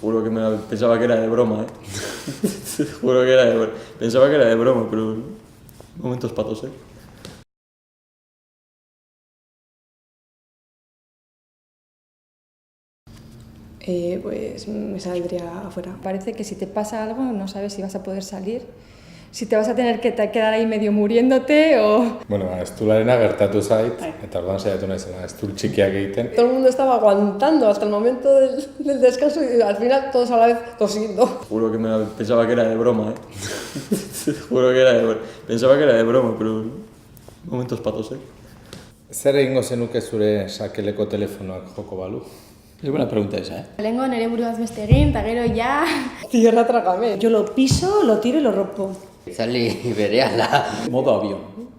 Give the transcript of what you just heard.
Juro que pensaba que era de broma, Juro que era de broma. Pensaba que era de broma, pero momentos patos, Pues me saldría afuera. Parece que si te pasa algo no sabes si vas a poder salir, si te vas a tener que quedar ahí medio muriéndote o... Bueno, estularena gertatu zait, eta orduan saiatu naizela estul txikiak egiten. Todo el mundo estaba aguantando hasta el momento del descanso y al final todos a la vez tosiendo. Juro que pensaba que era de broma, Juro que era de broma. Pensaba que era de broma, pero momentos patos, Zer egingo zenuke zure sakeleko telefonoak joko balu? Es buena pregunta esa, Lehengo nire buruaz beste egin, eta gero ja... Tierra trágame. Yo lo piso, lo tiro y lo rompo. Itzali berehala. Modo avión.